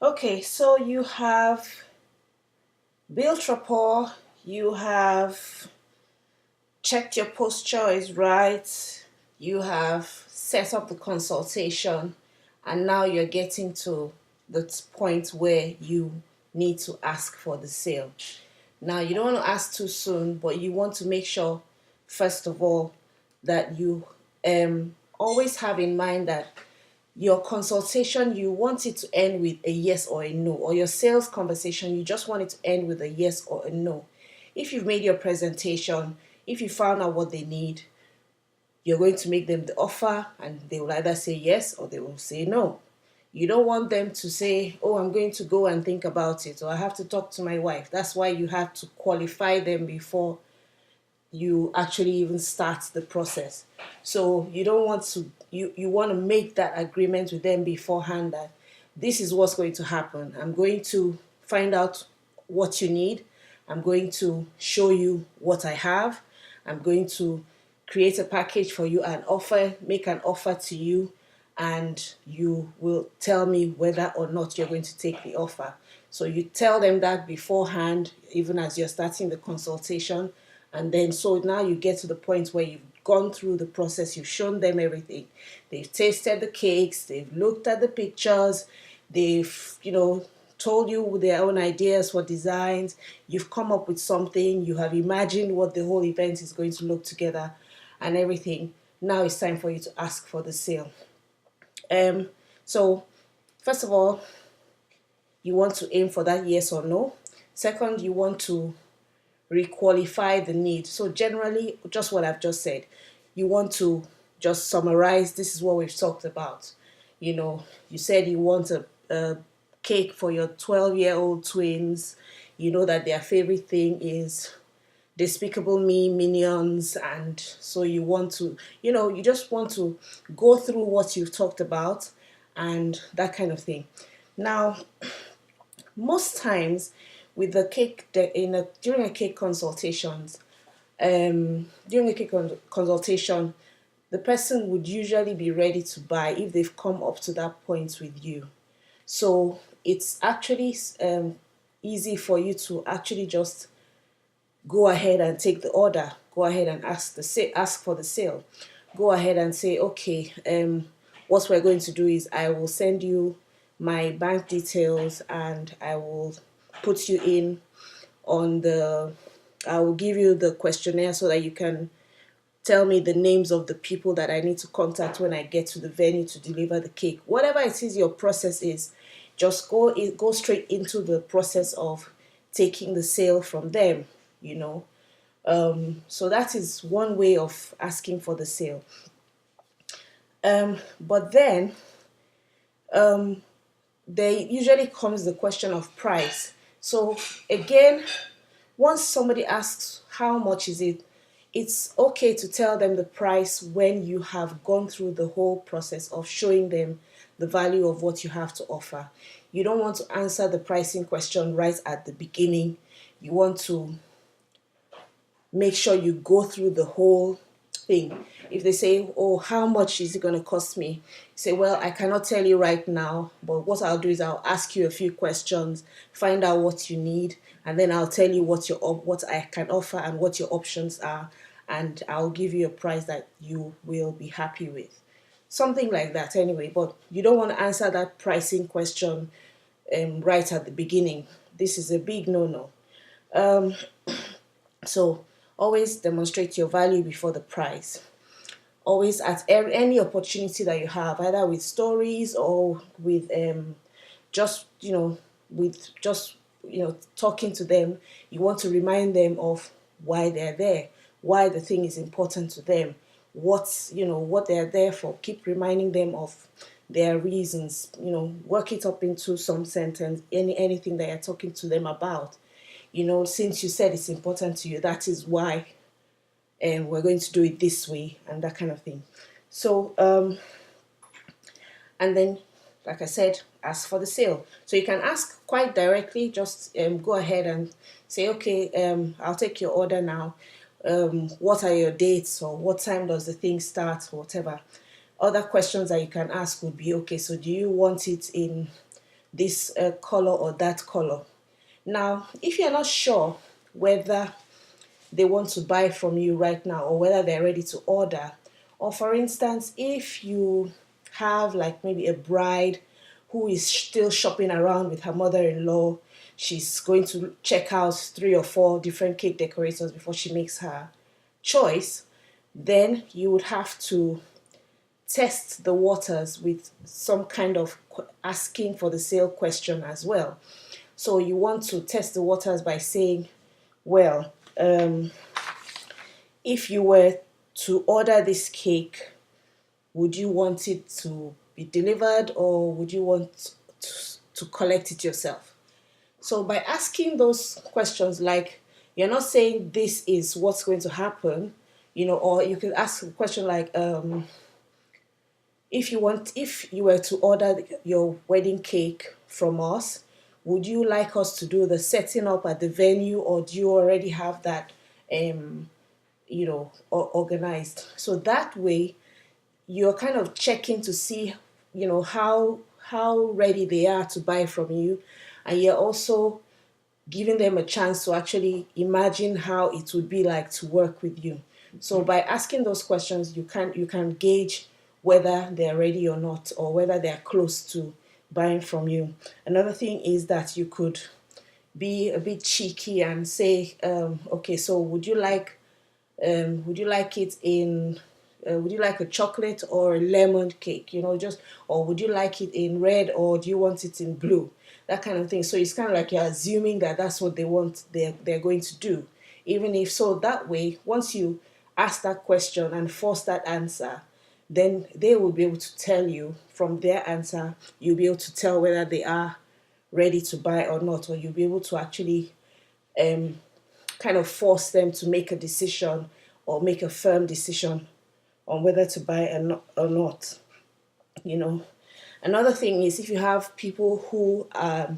Okay, so you have built rapport, you have checked your posture is right, you have set up the consultation, and now you're getting to the point where you need to ask for the sale. Now, you don't want to ask too soon, but you want to make sure, first of all, that you always have in mind that your consultation, you want it to end with a yes or a no, or your sales conversation, you just want it to end with a yes or a no. If you've made your presentation, if you found out what they need, you're going to make them the offer and they will either say yes or they will say no. You don't want them to say, oh, I'm going to go and think about it, or I have to talk to my wife. That's why you have to qualify them before you actually even start the process. So you don't want to, you want to make that agreement with them beforehand that this is what's going to happen. I'm going to find out what you need. I'm going to show you what I have. I'm going to create a package for you and make an offer to you, and you will tell me whether or not you're going to take the offer. So you tell them that beforehand, even as you're starting the consultation. And then, so now you get to the point where you've gone through the process, you've shown them everything. They've tasted the cakes, they've looked at the pictures, they've, told you their own ideas for designs. You've come up with something, you have imagined what the whole event is going to look together and everything. Now it's time for you to ask for the sale. So first of all, you want to aim for that yes or no. Second, you want to requalify the need. So generally, just what I've just said, you want to just summarize. This is what we've talked about. You said you want a cake for your 12-year-old twins. You know that their favorite thing is Despicable Me, Minions, and so you want to, you just want to go through what you've talked about and that kind of thing. Now, most times with the cake during a cake consultations, during a cake consultation, the person would usually be ready to buy if they've come up to that point with you. So it's actually easy for you to actually just go ahead and take the order. Go ahead and ask for the sale. Go ahead and say, okay, what we're going to do is I will send you my bank details and I will put you in on the. I will give you the questionnaire so that you can tell me the names of the people that I need to contact when I get to the venue to deliver the cake. Whatever it is your process is, just go straight into the process of taking the sale from them, you know. So that is one way of asking for the sale. But then there usually comes the question of price. So again, once somebody asks how much is it, it's okay to tell them the price when you have gone through the whole process of showing them the value of what you have to offer. You don't want to answer the pricing question right at the beginning. You want to make sure you go through the whole thing. If they say, oh, how much is it going to cost me? Say, well, I cannot tell you right now, but what I'll do is I'll ask you a few questions, find out what you need, and then I'll tell you what I can offer and what your options are, and I'll give you a price that you will be happy with. Something like that anyway, but you don't want to answer that pricing question right at the beginning. This is a big no-no. So always demonstrate your value before the price. Always at any opportunity that you have, either with stories or with just talking to them, you want to remind them of why they're there, why the thing is important to them, what they're there for. Keep reminding them of their reasons. Work it up into some sentence, anything that you're talking to them about. Since you said it's important to you, that is why we're going to do it this way, and that kind of thing. So and then, like I said, ask for the sale. So you can ask quite directly. Just go ahead and say, okay, I'll take your order now. What are your dates, or what time does the thing start, or whatever. Other questions that you can ask would be, okay, so do you want it in this color or that color. Now, if you're not sure whether they want to buy from you right now or whether they're ready to order, or for instance, if you have like maybe a bride who is still shopping around with her mother-in-law, she's going to check out 3 or 4 different cake decorators before she makes her choice, then you would have to test the waters with some kind of asking for the sale question as well. So you want to test the waters by saying, well, if you were to order this cake, would you want it to be delivered or would you want to collect it yourself? So by asking those questions, like you're not saying this is what's going to happen, or you could ask a question like, if you were to order your wedding cake from us, would you like us to do the setting up at the venue, or do you already have that, organized? So that way, you're kind of checking to see, how ready they are to buy from you, and you're also giving them a chance to actually imagine how it would be like to work with you. So by asking those questions, you can gauge whether they're ready or not, or whether they're close to buying from you. Another thing is that you could be a bit cheeky and say, okay, so would you like it in would you like a chocolate or a lemon cake, just, or would you like it in red or do you want it in blue, that kind of thing. So it's kind of like you're assuming that that's what they want, they're going to do, even if so. That way, once you ask that question and force that answer, then they will be able to tell you from their answer. You'll be able to tell whether they are ready to buy or not, or you'll be able to actually kind of force them to make a decision or make a firm decision on whether to buy or not. You know, another thing is if you have people who are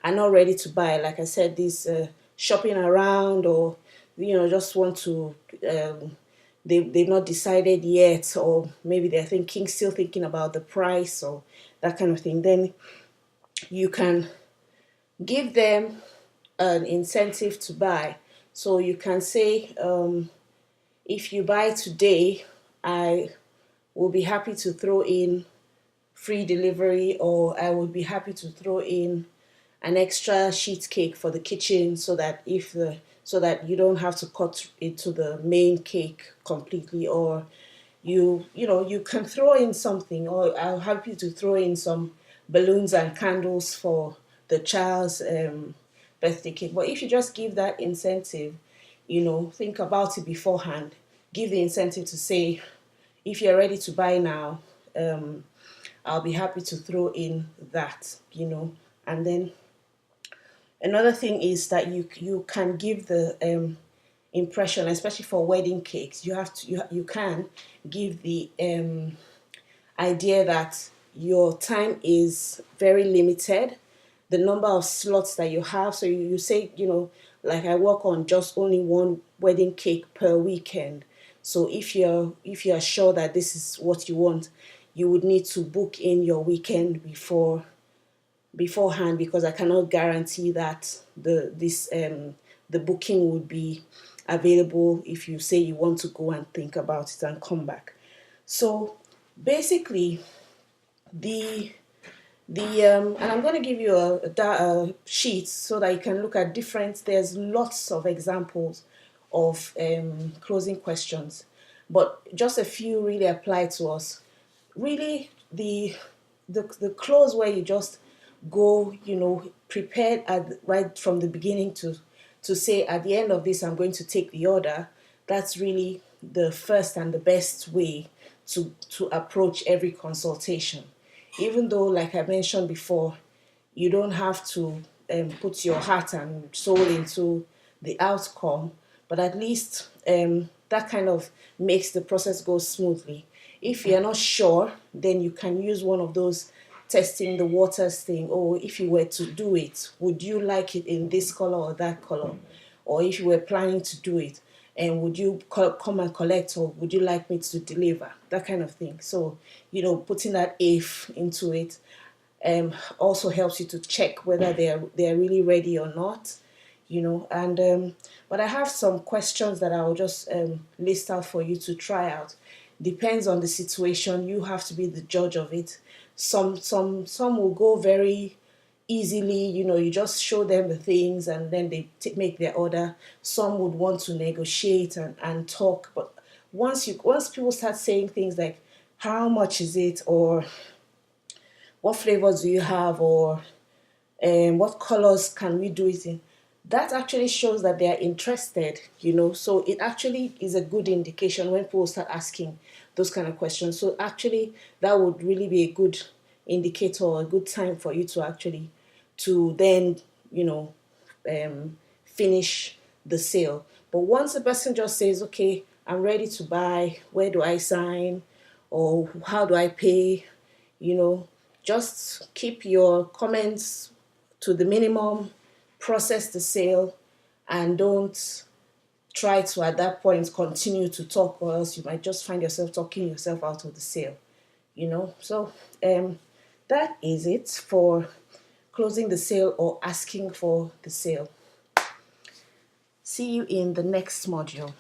not ready to buy, like I said, this shopping around, or just want to. They've not decided yet, or maybe they're still thinking about the price or that kind of thing, then you can give them an incentive to buy. So you can say, if you buy today, I will be happy to throw in free delivery, or I would be happy to throw in an extra sheet cake for the kitchen, so that you don't have to cut it to the main cake completely, or you can throw in something, or I'm happy to throw in some balloons and candles for the child's birthday cake. But if you just give that incentive, think about it beforehand. Give the incentive to say, if you're ready to buy now, I'll be happy to throw in that, and then another thing is that you can give the impression, especially for wedding cakes. You can give the idea that your time is very limited, the number of slots that you have. So you say, like, I work on just only one wedding cake per weekend. So if you're sure that this is what you want, you would need to book in your weekend beforehand, because I cannot guarantee that the booking would be available if you say you want to go and think about it and come back. So basically, and I'm going to give you a sheet so that you can look at different. There's lots of examples of closing questions, but just a few really apply to us. Really, the close where you just go, prepared right from the beginning to say, at the end of this, I'm going to take the order. That's really the first and the best way to approach every consultation. Even though, like I mentioned before, you don't have to put your heart and soul into the outcome, but at least that kind of makes the process go smoothly. If you're not sure, then you can use one of those testing the waters thing. Or if you were to do it, would you like it in this color or that color? Or if you were planning to do it, and would you come and collect, or would you like me to deliver? That kind of thing. So, putting that if into it. also helps you to check whether they're really ready or not, and but I have some questions that I'll just list out for you to try out. Depends on the situation. You have to be the judge of it. Some will go very easily. You just show them the things and then they make their order. Some would want to negotiate and talk, but once people start saying things like, how much is it, or what flavors do you have, or what colors can we do it in, that actually shows that they are interested. So it actually is a good indication when people start asking those kind of questions. So actually that would really be a good indicator, or a good time for you to actually to then finish the sale. But once the person just says, okay, I'm ready to buy, where do I sign, or how do I pay, just keep your comments to the minimum, process the sale, and don't try to at that point continue to talk, or else you might just find yourself talking yourself out of the sale. So that is it for closing the sale or asking for the sale. See you in the next module.